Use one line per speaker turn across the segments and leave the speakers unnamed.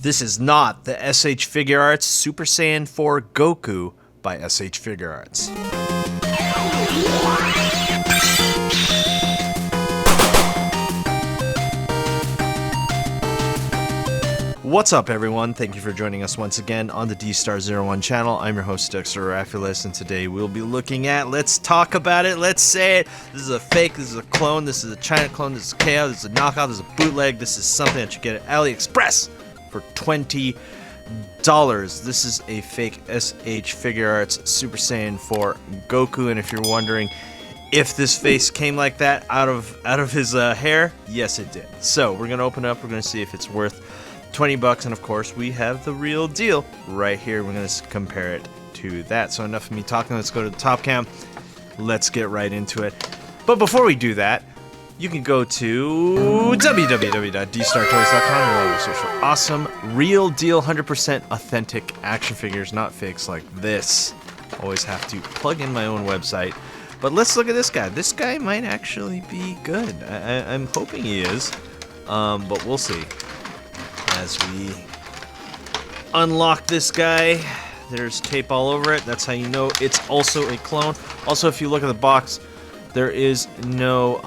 This is not the SH Figuarts Super Saiyan 4 Goku by SH Figuarts. What's up, everyone? Thank you for joining us once again on the Dstar01 channel. I'm your host, Dexter Arafiles, and today we'll be looking at, let's talk about it, let's say it. This is a fake, this is a clone, this is a China clone, this is a KO, this is a knockout, this is a bootleg, this is something that you get at AliExpress for $20. This is a fake SH Figuarts Super Saiyan 4 Goku, and if you're wondering if this face came like that out of his hair, yes it did. So we're gonna open it up, we're gonna see if it's worth $20, and of course we have the real deal right here. We're gonna compare it to that. So enough of me talking, let's go to the top cam, let's get right into it. But before we do that, you can go to www.dstartoys.com and search for awesome, real deal, 100% authentic action figures, not fakes like this. Always have to plug in my own website. But let's look at this guy. This guy might actually be good. I'm hoping he is, but we'll see. As we unlock this guy, there's tape all over it. That's how you know it's also a clone. Also, if you look at the box, there is no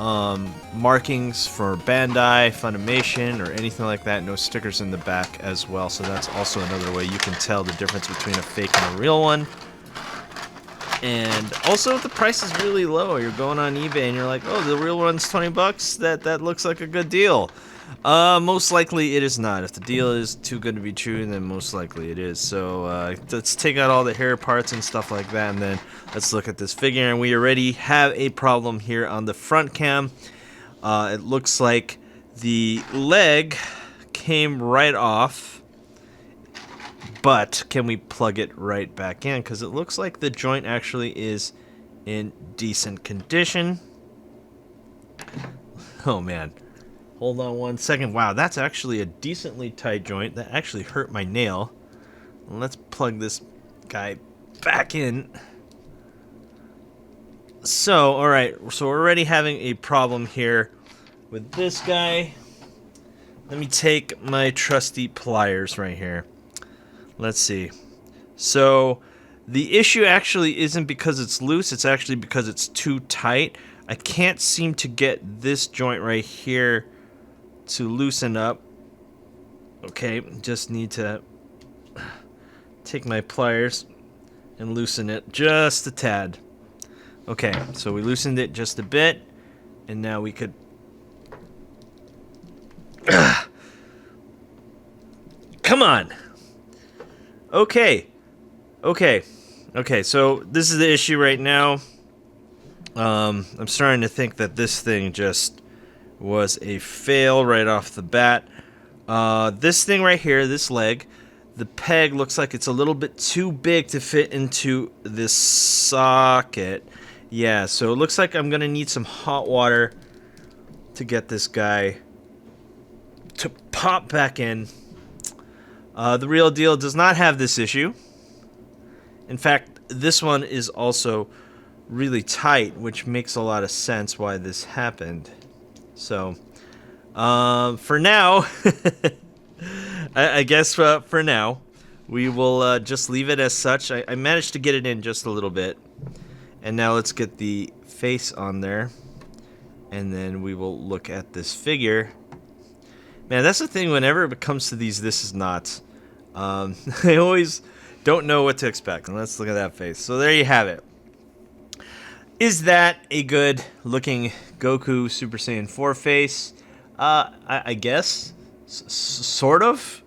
markings for Bandai, Funimation, or anything like that. No stickers in the back as well. So that's also another way you can tell the difference between a fake and a real one. And also, the price is really low. You're going on eBay and you're like, oh, the real one's $20. That looks like a good deal. Most likely it is not. If the deal is too good to be true, then most likely it is. So let's take out all the hair parts and stuff like that, and then let's look at this figure. And we already have a problem here on the front cam. It looks like the leg came right off, but can we plug it right back in? Because it looks like the joint actually is in decent condition. Oh man. Hold on one second. Wow, that's actually a decently tight joint. That actually hurt my nail. Let's plug this guy back in. So, alright, so we're already having a problem here with this guy. Let me take my trusty pliers right here. Let's see. So, the issue actually isn't because it's loose, it's actually because it's too tight. I can't seem to get this joint right here to loosen up. Okay, just need to take my pliers and loosen it just a tad. Okay, so we loosened it just a bit, and now we could come on. Okay, so this is the issue right now. I'm starting to think that this thing just was a fail right off the bat. This thing right here, this leg, the peg looks like it's a little bit too big to fit into this socket. Yeah, so it looks like I'm gonna need some hot water to get this guy to pop back in. The real deal does not have this issue. In fact, this one is also really tight, which makes a lot of sense why this happened. So, for now, I guess for now, we will just leave it as such. I managed to get it in just a little bit. And now let's get the face on there. And then we will look at this figure. Man, that's the thing whenever it comes to these this is not. I always don't know what to expect. And let's look at that face. So there you have it. Is that a good looking Goku Super Saiyan 4 face? I guess. Sort of.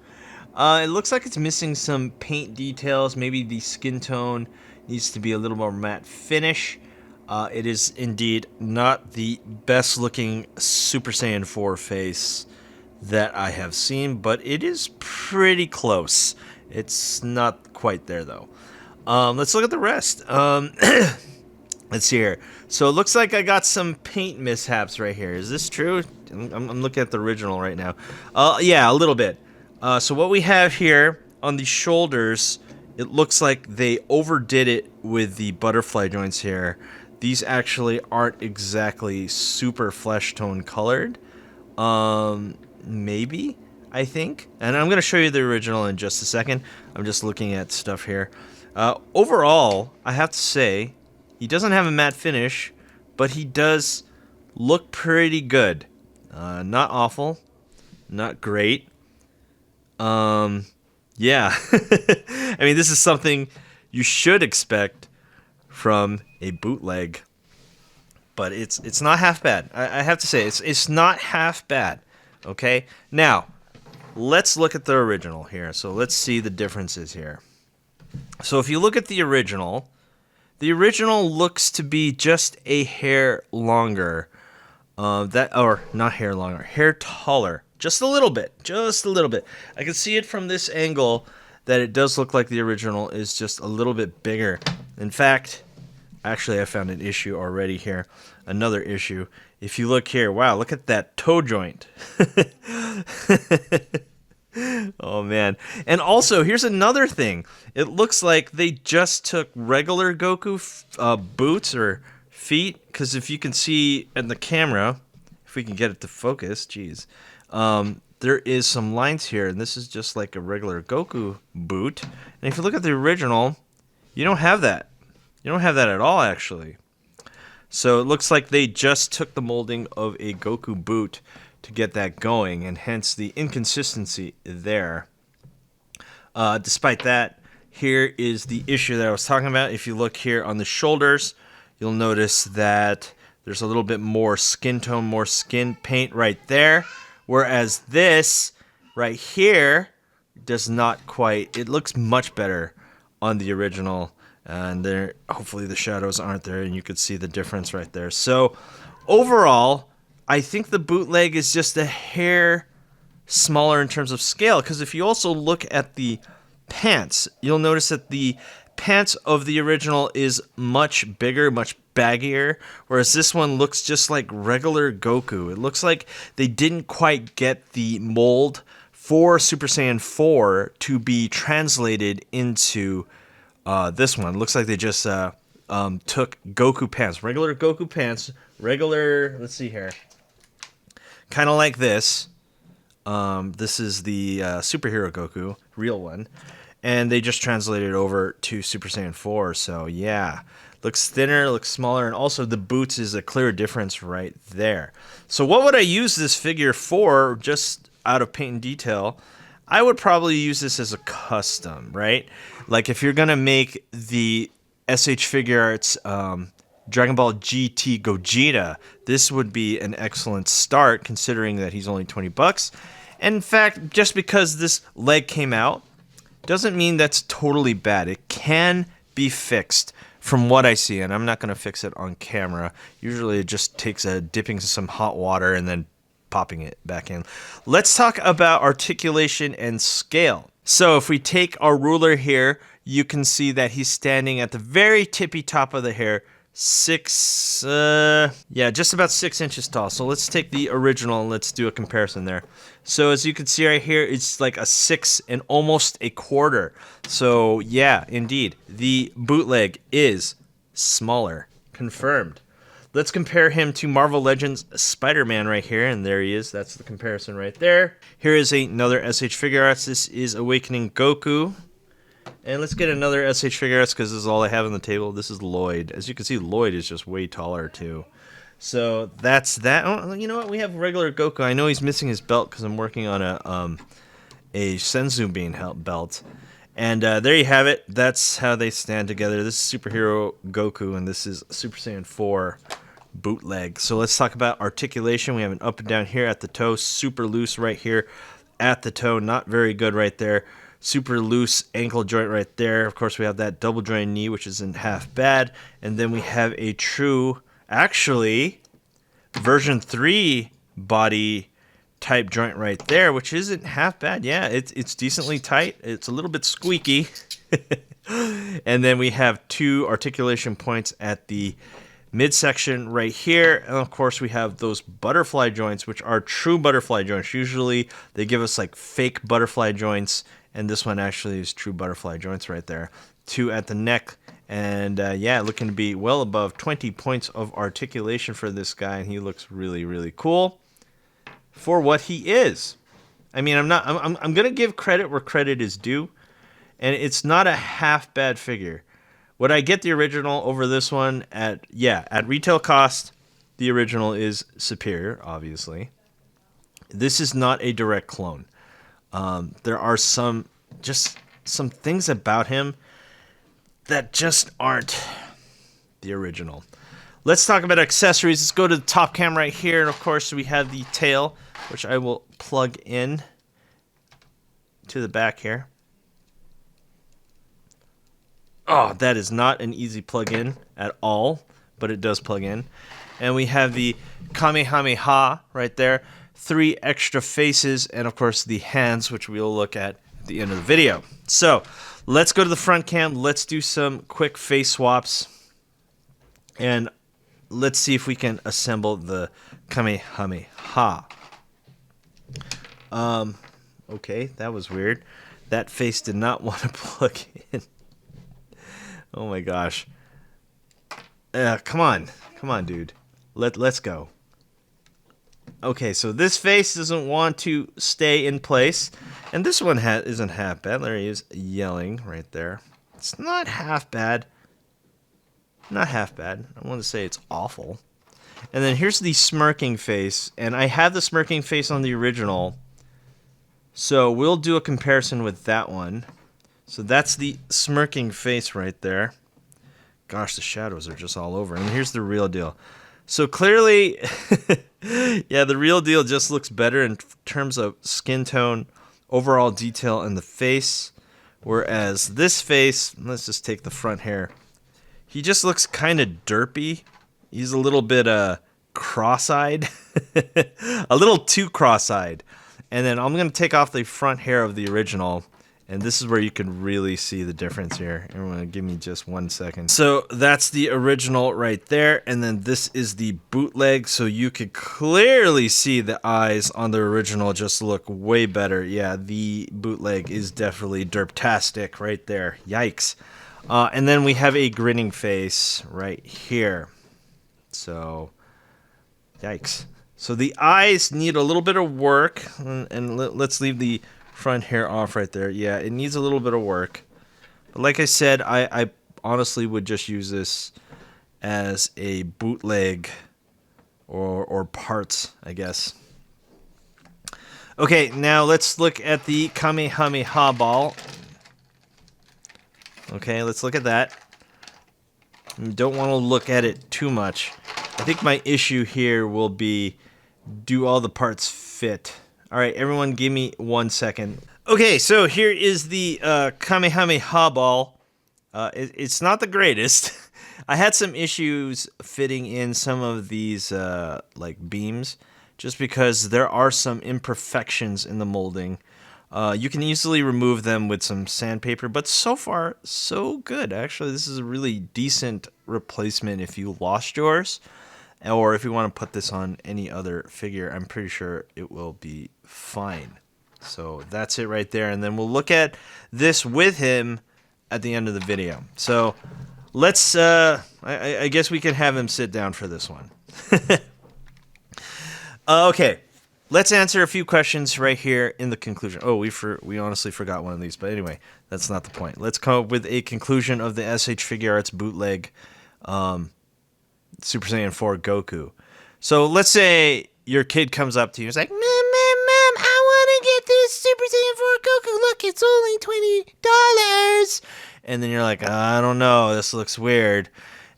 It looks like it's missing some paint details. Maybe the skin tone needs to be a little more matte finish. It is indeed not the best looking Super Saiyan 4 face that I have seen, but it is pretty close. It's not quite there though. Let's look at the rest. Let's see here. So it looks like I got some paint mishaps right here. Is this true? I'm looking at the original right now. Yeah, a little bit. So what we have here on the shoulders, it looks like they overdid it with the butterfly joints here. These actually aren't exactly super flesh tone colored. Maybe. I think. And I'm going to show you the original in just a second. I'm just looking at stuff here. Overall, I have to say, he doesn't have a matte finish, but he does look pretty good. Not awful, not great. Yeah. I mean, this is something you should expect from a bootleg, but it's not half bad. I have to say, it's not half bad. Okay, now let's look at the original here. So let's see the differences here. So if you look at the original looks to be just a hair longer. Or not hair longer, hair taller. Just a little bit. Just a little bit. I can see it from this angle that it does look like the original is just a little bit bigger. In fact, actually I found an issue already here. Another issue. If you look here, wow, look at that toe joint. Oh man. And also, here's another thing. It looks like they just took regular Goku boots or feet, because if you can see in the camera, if we can get it to focus, geez, there is some lines here, and this is just like a regular Goku boot. And if you look at the original, you don't have that. You don't have that at all, actually. So it looks like they just took the molding of a Goku boot to get that going, and hence the inconsistency there. Despite that, here is the issue that I was talking about. If you look here on the shoulders, you'll notice that there's a little bit more skin tone, more skin paint right there. Whereas this right here does not quite. It looks much better on the original. And there, hopefully the shadows aren't there and you could see the difference right there. So overall, I think the bootleg is just a hair smaller in terms of scale. Because if you also look at the pants, you'll notice that the pants of the original is much bigger, much baggier, whereas this one looks just like regular Goku. It looks like they didn't quite get the mold for Super Saiyan 4 to be translated into this one. It looks like they just took Goku pants, regular Goku pants, regular, let's see here, kind of like this. This is the superhero Goku, real one. And they just translated it over to Super Saiyan 4. So yeah, looks thinner, looks smaller, and also the boots is a clear difference right there. So what would I use this figure for, just out of paint and detail? I would probably use this as a custom, right? Like if you're going to make the SH Figuarts Dragon Ball GT Gogeta, this would be an excellent start considering that he's only $20. And in fact, just because this leg came out, doesn't mean that's totally bad. It can be fixed from what I see, and I'm not going to fix it on camera. Usually it just takes dipping some hot water and then popping it back in. Let's talk about articulation and scale. So if we take our ruler here, you can see that he's standing at the very tippy top of the hair, just about 6 inches tall. So let's take the original and let's do a comparison there. So as you can see right here, it's like a 6 and almost a quarter. So yeah, indeed, the bootleg is smaller, confirmed. Let's compare him to Marvel Legends Spider-Man right here, and there he is. That's the comparison right there. Here is another SH Figuarts. This is Awakening Goku. And let's get another SH Figuarts because this is all I have on the table. This is Lloyd. As you can see, Lloyd is just way taller too. So that's that. Oh, you know what? We have regular Goku. I know he's missing his belt because I'm working on a Senzu Bean belt. And there you have it. That's how they stand together. This is Superhero Goku, and this is Super Saiyan 4 bootleg. So let's talk about articulation. We have an up and down here at the toe, super loose right here at the toe, not very good right there. Super loose ankle joint right there. Of course, we have that double joint knee, which isn't half bad. And then we have a true, actually, version 3 body type joint right there, which isn't half bad. Yeah, it's decently tight. It's a little bit squeaky. And then we have 2 articulation points at the midsection right here. And of course, we have those butterfly joints, which are true butterfly joints. Usually, they give us like fake butterfly joints. And this one actually is true butterfly joints right there. 2 at the neck. And yeah, looking to be well above 20 points of articulation for this guy. And he looks really, really cool for what he is. I mean, I'm gonna give credit where credit is due, and it's not a half bad figure. Would I get the original over this one? At retail cost, the original is superior, obviously. This is not a direct clone. There are some things about him that just aren't the original. Let's talk about accessories. Let's go to the top cam right here, and of course we have the tail, which I will plug in to the back here. Oh, that is not an easy plug-in at all, but it does plug in. And we have the Kamehameha right there. 3 extra faces, and of course the hands, which we will look at the end of the video. So, let's go to the front cam. Let's do some quick face swaps. And let's see if we can assemble the Kamehameha. Okay, that was weird. That face did not want to plug in. Oh my gosh. Come on, dude. Let's go. Okay, so this face doesn't want to stay in place, and this one isn't half bad. There he is yelling right there. It's not half bad. Not half bad. I want to say it's awful. And then here's the smirking face, and I have the smirking face on the original, so we'll do a comparison with that one. So that's the smirking face right there. Gosh, the shadows are just all over. And here's the real deal. So clearly, yeah, the real deal just looks better in terms of skin tone, overall detail, and the face. Whereas this face, let's just take the front hair. He just looks kind of derpy. He's a little bit cross-eyed. A little too cross-eyed. And then I'm going to take off the front hair of the original. And this is where you can really see the difference here. Everyone, give me just 1 second. So that's the original right there. And then this is the bootleg. So you could clearly see the eyes on the original just look way better. Yeah, the bootleg is definitely derptastic right there. Yikes. And then we have a grinning face right here. So, yikes. So the eyes need a little bit of work. And let's leave the front hair off right there. Yeah, it needs a little bit of work. But like I said, I honestly would just use this as a bootleg or parts, I guess. Okay, now let's look at the Kamehameha ball. Okay, let's look at that. Don't want to look at it too much. I think my issue here will be, do all the parts fit? All right, everyone, give me 1 second. Okay, so here is the Kamehameha ball. It's not the greatest. I had some issues fitting in some of these like beams, just because there are some imperfections in the molding. You can easily remove them with some sandpaper, but so far, so good. Actually, this is a really decent replacement if you lost yours. Or if you want to put this on any other figure, I'm pretty sure it will be fine. So that's it right there. And then we'll look at this with him at the end of the video. So let's, I guess we can have him sit down for this one. Okay, let's answer a few questions right here in the conclusion. Oh, we honestly forgot one of these, but anyway, that's not the point. Let's come up with a conclusion of the SH Figuarts bootleg Super Saiyan 4 Goku. So let's say your kid comes up to you and is like, Mom, I want to get this Super Saiyan 4 Goku. Look, it's only $20. And then you're like, I don't know, this looks weird.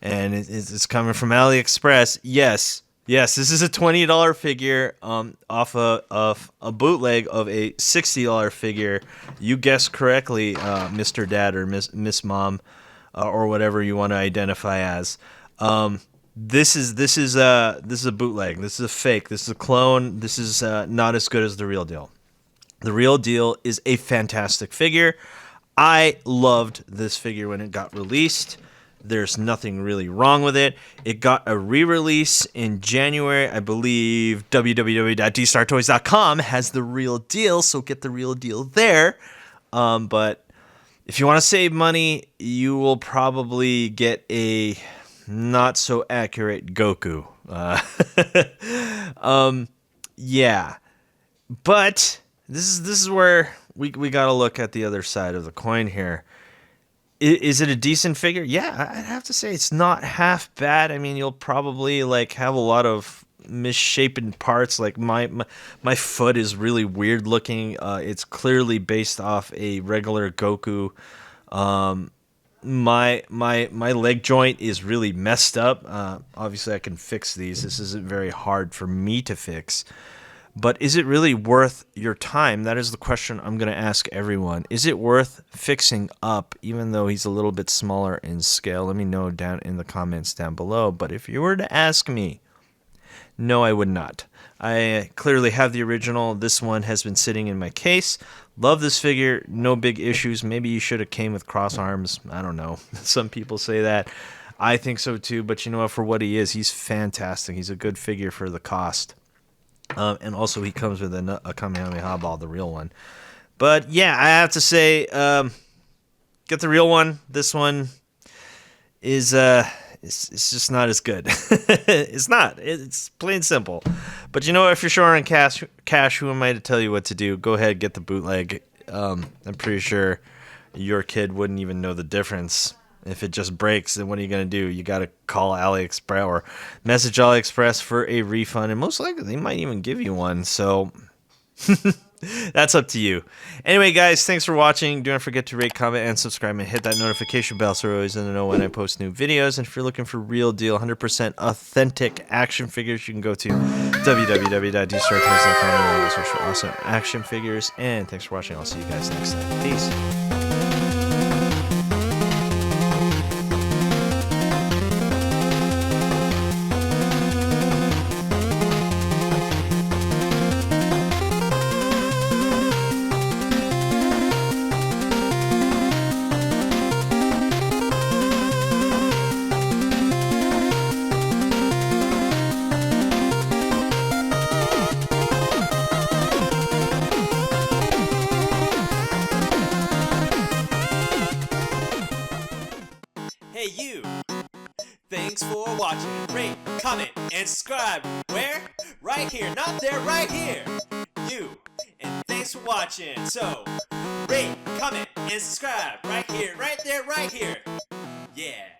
And it's coming from AliExpress. Yes, this is a $20 figure off of a bootleg of a $60 figure. You guessed correctly, Mr. Dad or Miss Mom, or whatever you want to identify as. This is a bootleg. This is a fake. This is a clone. This is not as good as the real deal. The real deal is a fantastic figure. I loved this figure when it got released. There's nothing really wrong with it. It got a re-release in January. I believe www.Dstar01 has the real deal, so get the real deal there. But if you want to save money, you will probably get a not so accurate Goku. Yeah. But This is where we got to look at the other side of the coin here. Is it a decent figure? Yeah, I'd have to say it's not half bad. I mean, you'll probably like have a lot of misshapen parts. Like my foot is really weird looking. It's clearly based off a regular Goku. My leg joint is really messed up. Obviously, I can fix these. This isn't very hard for me to fix. But is it really worth your time? That is the question I'm going to ask everyone. Is it worth fixing up, even though he's a little bit smaller in scale? Let me know down in the comments down below. But if you were to ask me, no, I would not. I clearly have the original. This one has been sitting in my case. Love this figure. No big issues. Maybe you should have came with cross arms. I don't know. Some people say that. I think so too. But you know what? For what he is, he's fantastic. He's a good figure for the cost. And also he comes with a Kamehameha ball, the real one. But yeah, I have to say, get the real one. This one is it's just not as good. It's not. It's plain simple. But you know what? If you're short on cash, who am I to tell you what to do? Go ahead, get the bootleg. I'm pretty sure your kid wouldn't even know the difference. If it just breaks, then what are you going to do? You got to call AliExpress or message AliExpress for a refund, and most likely they might even give you one. So that's up to you. Anyway, guys, thanks for watching. Do not forget to rate, comment, and subscribe, and hit that notification bell so you're always in the know when I post new videos. And if you're looking for real deal, 100% authentic action figures, you can go to www.Dstar01 Theme for awesome action figures. And thanks for watching. I'll see you guys next time. Peace.
Hey you! Thanks for watching. Rate, comment, and subscribe. Where? Right here. Not there, right here. You. And thanks for watching. So, rate, comment, and subscribe. Right here, right there, right here. Yeah.